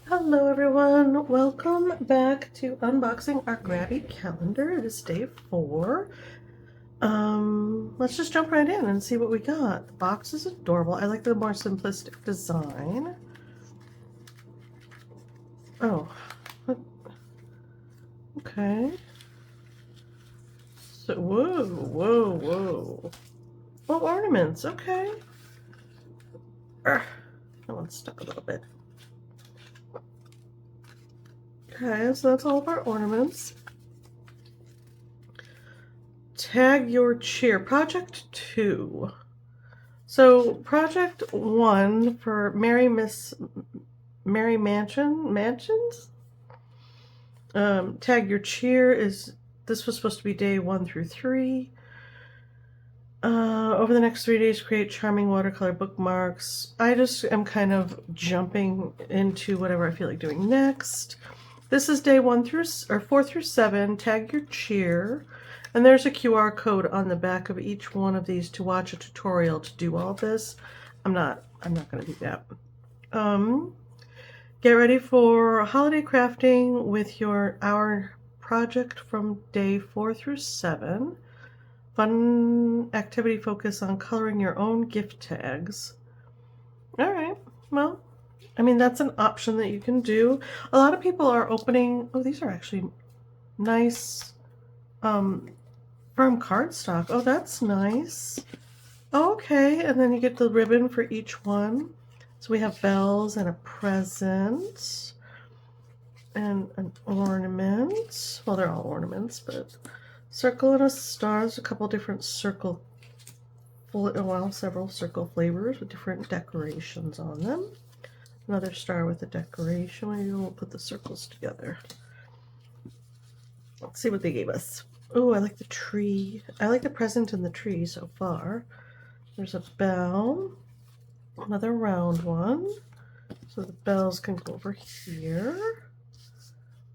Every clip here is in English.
Hello everyone, welcome back to unboxing our Grabie calendar. It is day 4. Let's just jump right in and see what we got. The box is adorable. I like the more simplistic design. Oh, okay. So, whoa. Oh, ornaments, okay. That one's stuck a little bit. Okay, so that's all of our ornaments. Tag your cheer, project 2. So project 1 for Merry Mansions. Tag your cheer this was supposed to be day 1 through 3. Over the next 3 days, create charming watercolor bookmarks. I just am kind of jumping into whatever I feel like doing next. This is day 4 through 7. Tag your cheer. And there's a QR code on the back of each one of these to watch a tutorial to do all this. I'm not going to do that. Get ready for holiday crafting with our project from day 4 through 7. Fun activity focus on coloring your own gift tags. All right, well, I mean, that's an option that you can do. A lot of people are opening, oh, these are actually nice firm cardstock. Oh, that's nice. Okay, and then you get the ribbon for each one. So we have bells and a present and an ornament. Well, they're all ornaments, but circle and a star. There's a couple different several circle flavors with different decorations on them. Another star with a decoration. Maybe we'll put the circles together. Let's see what they gave us. Oh, I like the tree. I like the present and the tree so far. There's a bell, another round one. So the bells can go over here.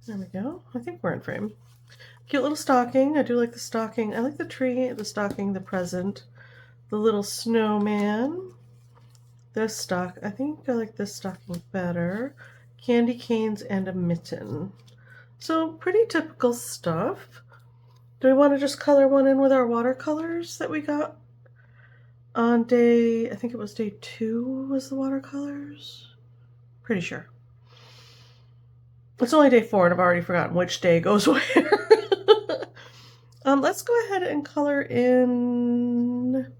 There we go. I think we're in frame. Cute little stocking. I do like the stocking. I like the tree, the stocking, the present, the little snowman. This stock. I think I like this stocking better. Candy canes and a mitten. So pretty typical stuff. Do we want to just color one in with our watercolors that we got on day, I think it was day 2 was the watercolors? Pretty sure. It's only day 4 and I've already forgotten which day goes where. Let's go ahead and color in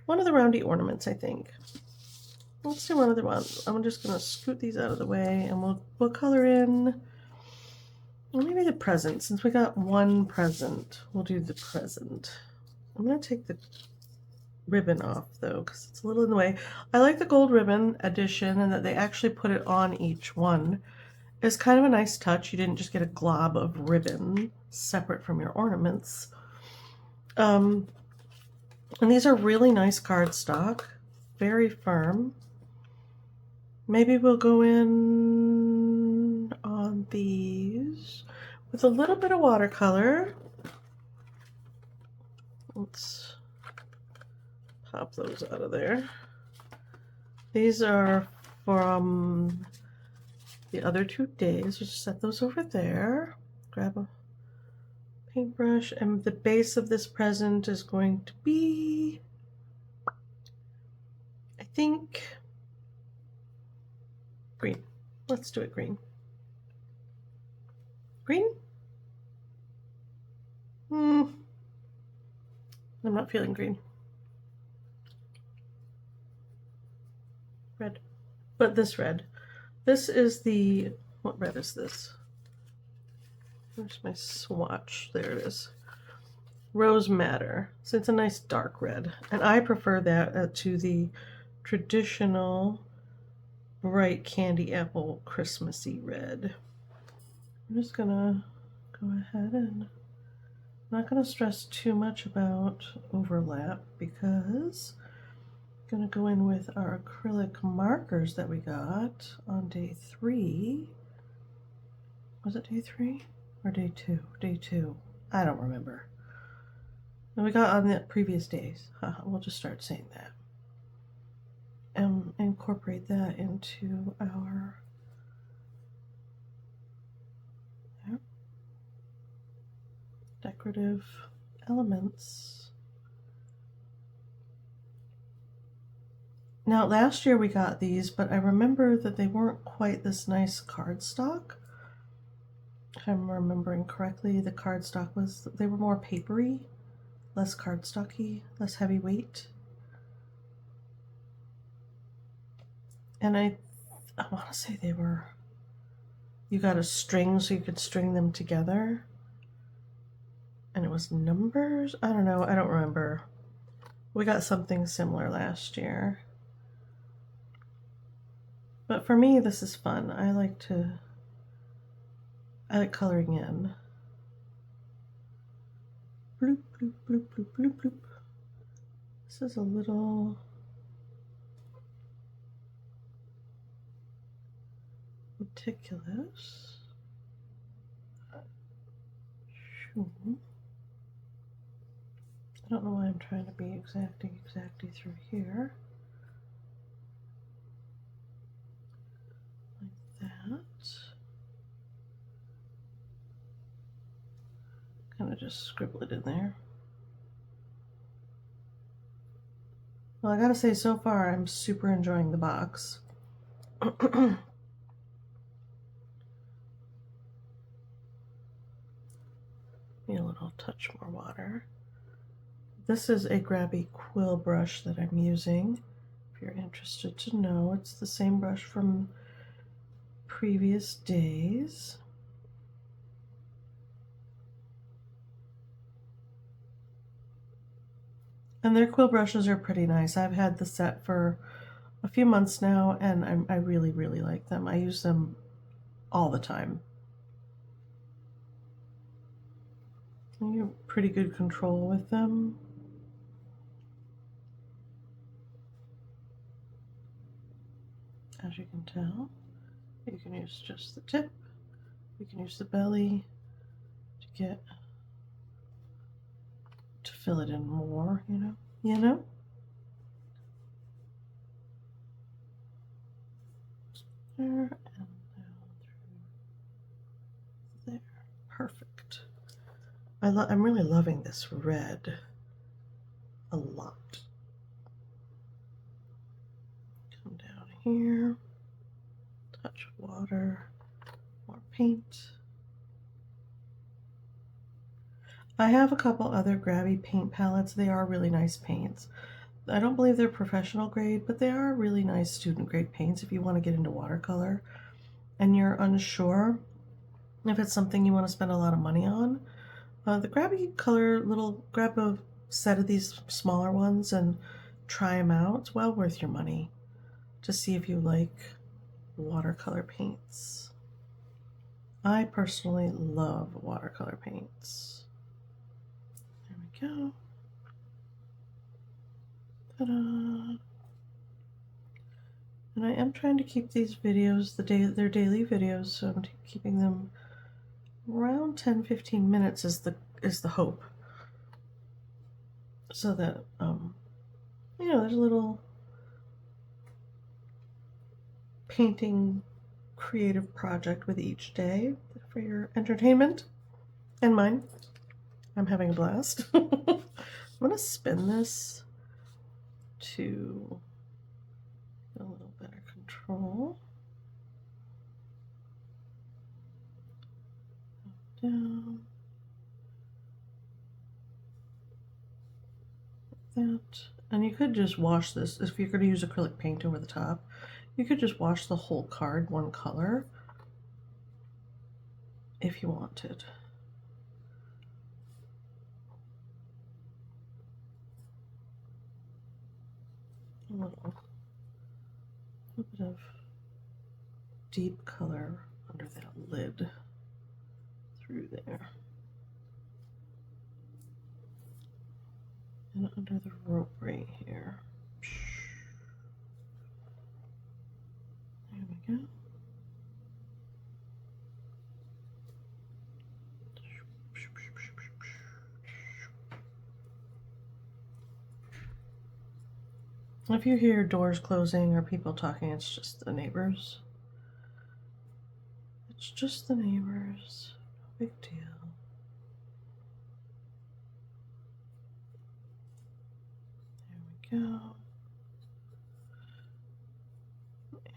one of the roundy ornaments, I think. Let's do one of the ones. I'm just going to scoot these out of the way and we'll color in, well, maybe the present. Since we got one present, we'll do the present. I'm going to take the ribbon off though because it's a little in the way. I like the gold ribbon addition and that they actually put it on each one. It's kind of a nice touch. You didn't just get a glob of ribbon separate from your ornaments. And these are really nice cardstock, very firm. Maybe we'll go in on these with a little bit of watercolor. Let's pop those out of there. These are from the other 2 days. Just set those over there. Grab a paintbrush, and the base of this present is going to be, I think, green. Let's do it green. Green? I'm not feeling green. Red. But this red. This is the, what red is this? Where's my swatch? There it is. Rose Madder. So it's a nice dark red. And I prefer that to the traditional bright candy apple Christmassy red. I'm just gonna go ahead and I'm not gonna stress too much about overlap because I'm gonna go in with our acrylic markers that we got on day 3. Was it day 3 or day 2? Day 2. I don't remember. And we got on the previous days. We'll just start saying that. And incorporate that into our decorative elements. Now, last year we got these, but I remember that they weren't quite this nice cardstock. If I'm remembering correctly, the cardstock they were more papery, less cardstocky, less heavyweight. And I want to say you got a string so you could string them together. And it was numbers? I don't know, I don't remember. We got something similar last year. But for me, this is fun. I like coloring in. Bloop, bloop, bloop, bloop, bloop, bloop. This is a little meticulous. I don't know why I'm trying to be exactly through here. Like that. Kind of just scribble it in there. Well, I gotta say, so far I'm super enjoying the box. Need a little touch more water. This is a Grabie quill brush that I'm using. If you're interested to know, it's the same brush from previous days. And their quill brushes are pretty nice. I've had the set for a few months now, and I really, really like them. I use them all the time. And you have pretty good control with them. As you can tell, you can use just the tip. You can use the belly to fill it in more, you know. There and down through there. Perfect. I'm really loving this red a lot. Come down here, touch water, more paint. I have a couple other Grabie paint palettes. They are really nice paints. I don't believe they're professional grade, but they are really nice student grade paints if you want to get into watercolor and you're unsure if it's something you want to spend a lot of money on. The Grabie color, grab a set of these smaller ones and try them out. It's well worth your money to see if you like watercolor paints. I personally love watercolor paints. There we go. Ta-da! And I am trying to keep these videos, their daily videos, so I'm keeping them around 10-15 minutes is the hope. So that you know, there's a little painting creative project with each day for your entertainment and mine. I'm having a blast. I'm gonna spin this to a little better control. Down. Like that. And you could just wash this, if you're going to use acrylic paint over the top, you could just wash the whole card one color if you wanted. A little bit of deep color under that lid through there. And under the rope right here. There we go. If you hear doors closing or people talking, it's just the neighbors. It's just the neighbors. No big deal. go.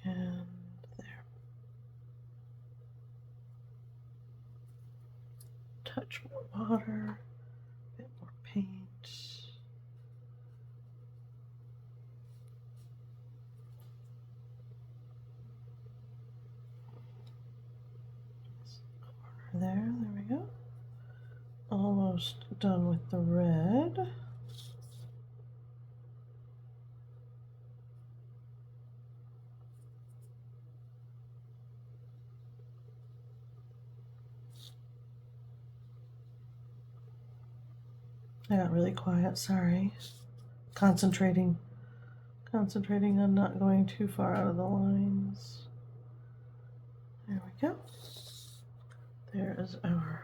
And there. Touch more water, a bit more paint. There we go. Almost done with the red. I got really quiet, sorry. Concentrating on not going too far out of the lines. There we go. There is our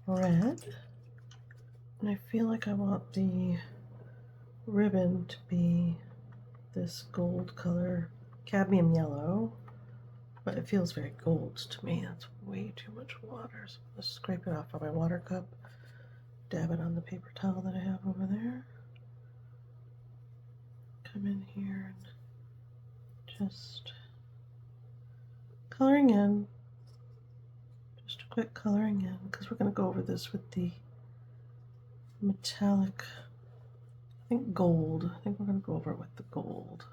red. And I feel like I want the ribbon to be this gold color, cadmium yellow, but it feels very gold to me. That's way too much water. So let's scrape it off of my water cup, dab it on the paper towel that I have over there. Come in here and just coloring in, just a quick coloring in, because we're going to go over this with the metallic, I think gold. I think we're going to go over it with the gold.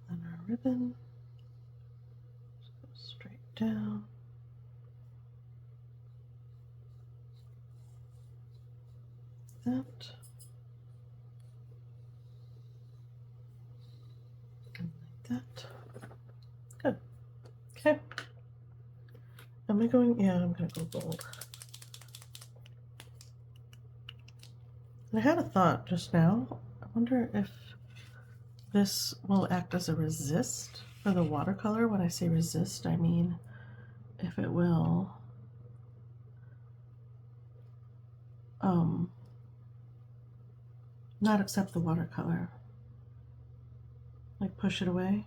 And our ribbon, just go straight down. That. And like that. Good. Okay. Am I going? Yeah, I'm going to go gold. And I had a thought just now. I wonder if this will act as a resist for the watercolor. When I say resist, I mean if it will not accept the watercolor, like push it away.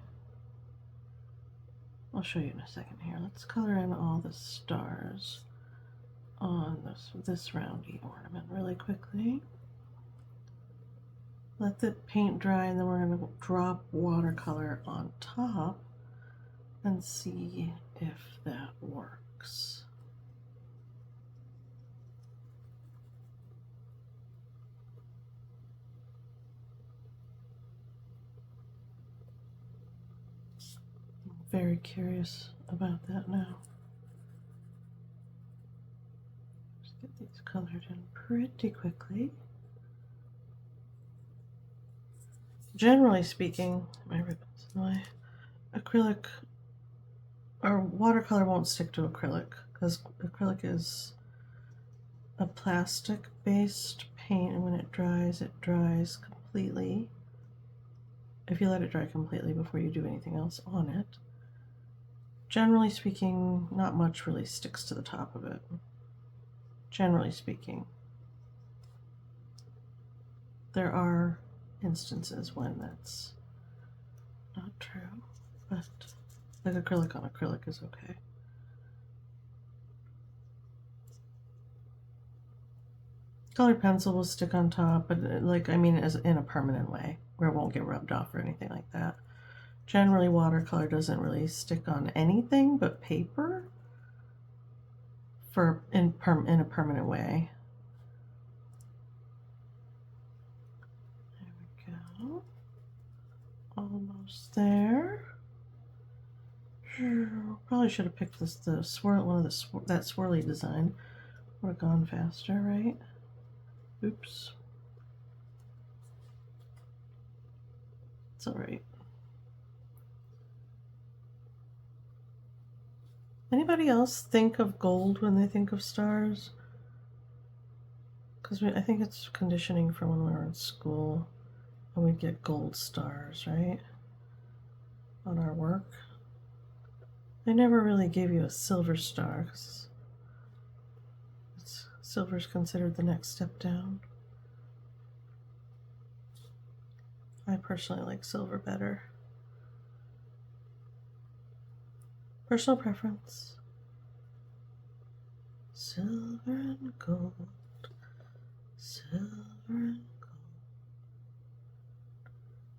I'll show you in a second here. Let's color in all the stars on this roundy ornament really quickly. Let the paint dry, and then we're going to drop watercolor on top and see if that works. I'm very curious about that now. Just get these colored in pretty quickly. Generally speaking, my acrylic or watercolor won't stick to acrylic, because acrylic is a plastic based paint, and when it dries completely. If you let it dry completely before you do anything else on it, generally speaking, not much really sticks to the top of it. Generally speaking. There are instances when that's not true, but like acrylic on acrylic is okay. Colored pencil will stick on top, but like, I mean, as in a permanent way, where it won't get rubbed off or anything like that. Generally, watercolor doesn't really stick on anything but paper in a permanent way. There we go. Almost there. Probably should have picked that swirly design. Would have gone faster, right? Oops. It's all right. Anybody else think of gold when they think of stars? Because I think it's conditioning from when we were in school and we'd get gold stars, right? On our work. They never really gave you a silver star, because silver's considered the next step down. I personally like silver better. Personal preference. Silver and gold. silver and gold.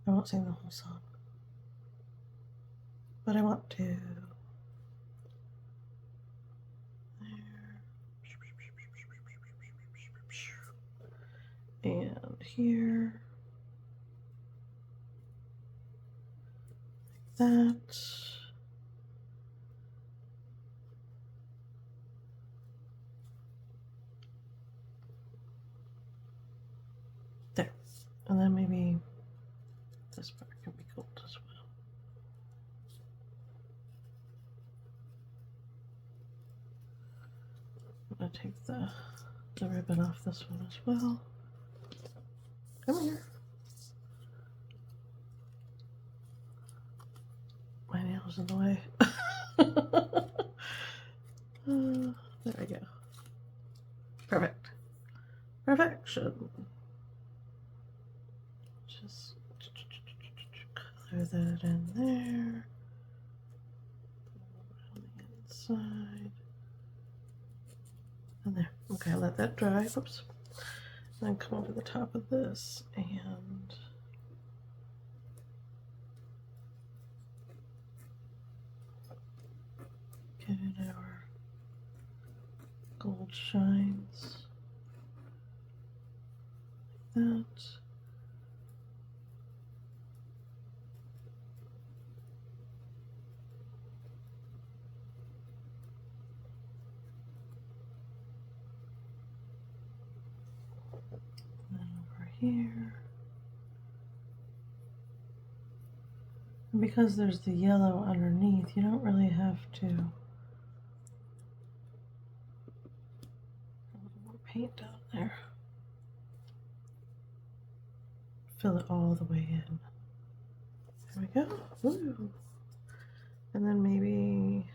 I won't sing the whole song, but I want to. There. And here. Like that. There. And then maybe this part can be gold as well. I'm going to take the ribbon off this one as well. Come here. My nail's in the way. There we go. Perfect. Perfection. Just color that in there. On the inside. And there. Okay, let that dry. Whoops. Then come over the top of this and get in our gold shines. Like that. Here. And because there's the yellow underneath, you don't really have to. A little more paint down there. Fill it all the way in. There we go. Woo. And then maybe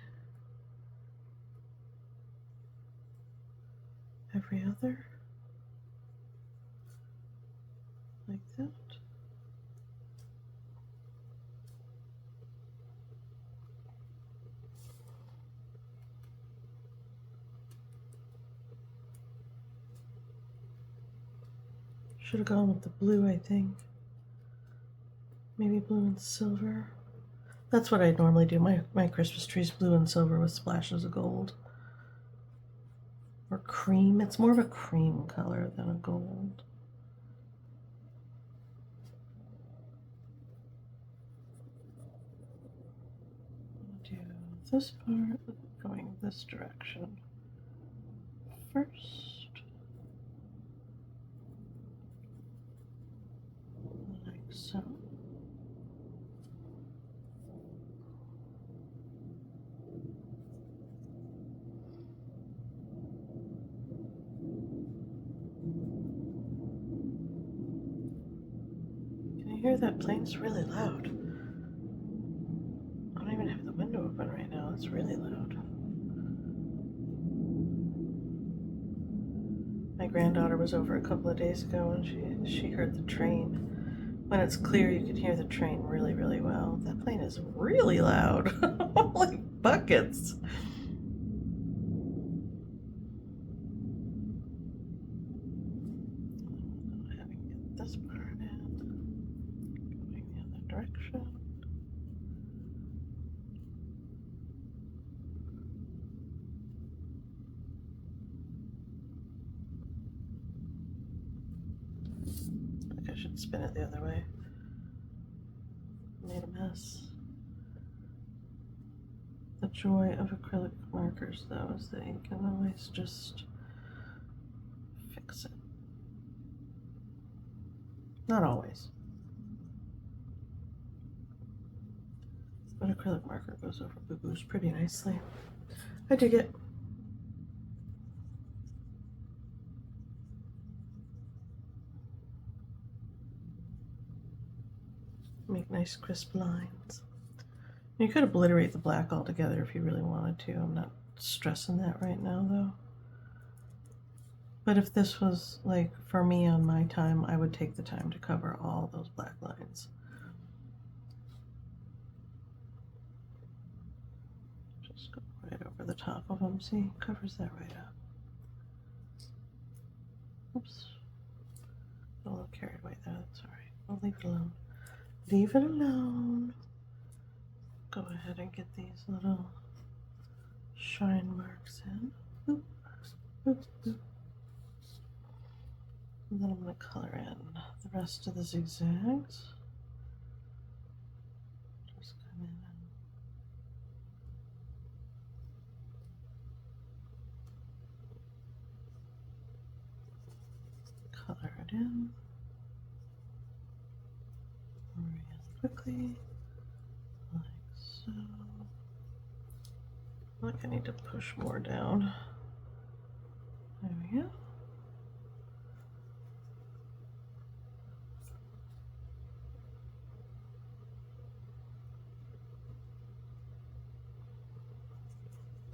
every other. Like that. Should have gone with the blue, I think. Maybe blue and silver. That's what I normally do. My Christmas tree's blue and silver with splashes of gold. Or cream. It's more of a cream color than a gold. Do this part going this direction first, like so. Can you hear that plane? It's really loud. I don't even have the window open right now. It's really loud. My granddaughter was over a couple of days ago and she heard the train. When it's clear, you can hear the train really, really well. That plane is really loud. Holy buckets. Go ahead and get this part in. Going the other direction. I should spin it the other way. Made a mess. The joy of acrylic markers, though, is that you can always just fix it. Not always. But acrylic marker goes over boo-boos pretty nicely. I dig it. Make nice crisp lines. You could obliterate the black altogether if you really wanted to. I'm not stressing that right now though. But if this was like for me on my time, I would take the time to cover all those black lines. Just go right over the top of them. See, covers that right up. Oops. Leave it alone. Leave it alone. Go ahead and get these little shine marks in. Boop, boop, boop. And then I'm going to color in the rest of the zigzags. Just come in and color it in really quickly, like so. Like I need to push more down. There we go.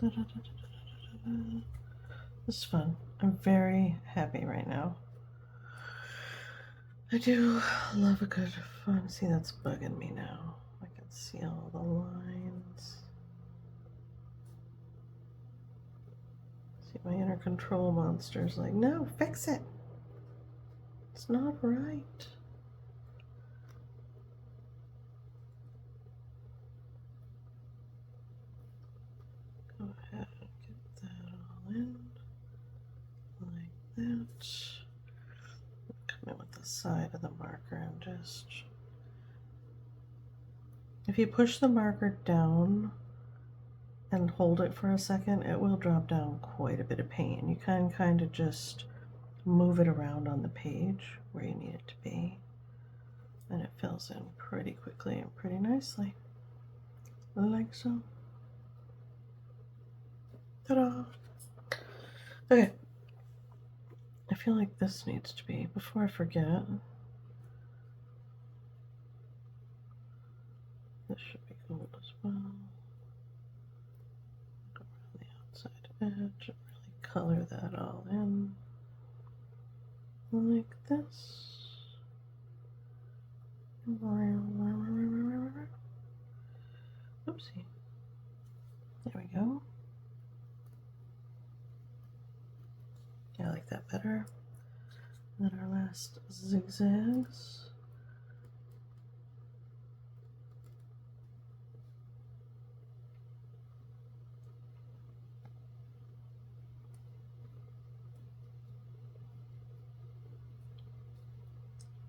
Da, da, da, da, da, da, da. This is fun. I'm very happy right now. I do love a good fun. See, that's bugging me now. I can see all the lines. See, my inner control monster's like, no, fix it. It's not right. Go ahead and get that all in. Like that. Come in with the side of the marker and just... If you push the marker down and hold it for a second, it will drop down quite a bit of paint. You can kind of just move it around on the page where you need it to be, and it fills in pretty quickly and pretty nicely, like so. Ta-da! Okay, I feel like this needs to be, before I forget, this should be gold as well. Go around the outside edge and really color that all in like this. Oopsie. There we go. Yeah, I like that better. And then our last zigzags.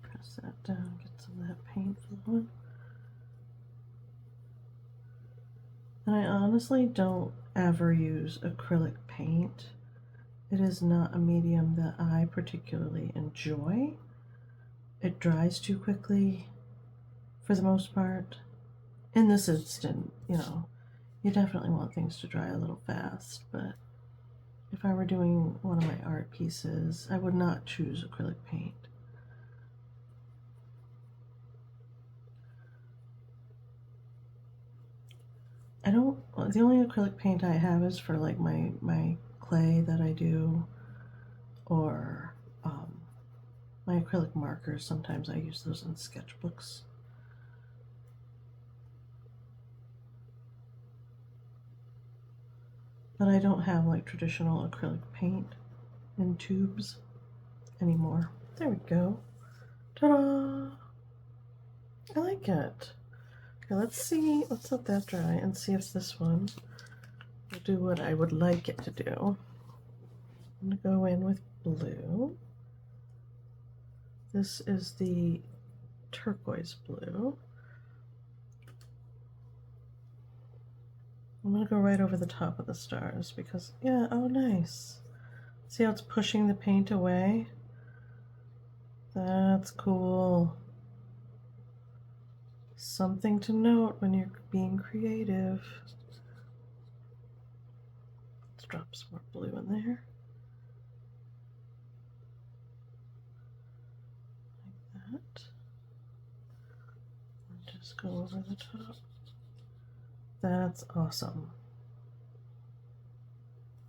Press that down, get some of that paint flowing. And I honestly don't ever use acrylic paint. It is not a medium that I particularly enjoy. It dries too quickly for the most part. In this instant, you know, you definitely want things to dry a little fast, but if I were doing one of my art pieces, I would not choose acrylic paint. The only acrylic paint I have is for like my clay that I do, or my acrylic markers. Sometimes I use those in sketchbooks. But I don't have like traditional acrylic paint in tubes anymore. There we go. Ta-da! I like it. Okay, let's let that dry and see if this one will do what I would like it to do. I'm gonna go in with blue. This is the turquoise blue. I'm gonna go right over the top of the stars because, yeah, oh nice. See how it's pushing the paint away? That's cool. Something to note when you're being creative. Let's drop some more blue in there. Like that. And just go over the top. That's awesome.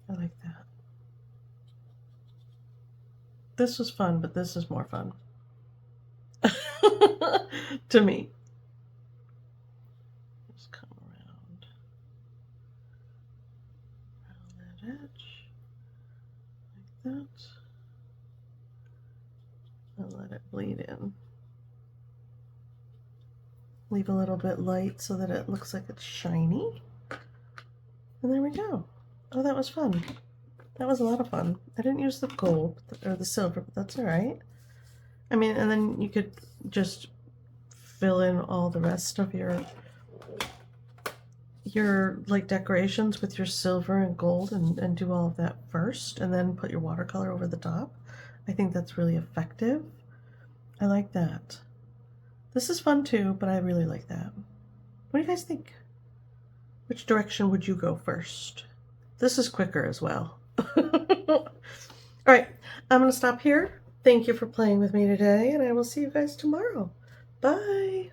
I like that. This was fun, but this is more fun. To me. Just come around that edge, like that, and let it bleed in. Leave a little bit light so that it looks like it's shiny. And there we go. Oh, that was fun. That was a lot of fun. I didn't use the gold or the silver, but that's all right. I mean, and then you could just fill in all the rest of your like decorations with your silver and gold and do all of that first and then put your watercolor over the top. I think that's really effective. I like that. This is fun too, but I really like that. What do you guys think? Which direction would you go first? This is quicker as well. All right, I'm going to stop here. Thank you for playing with me today, and I will see you guys tomorrow. Bye.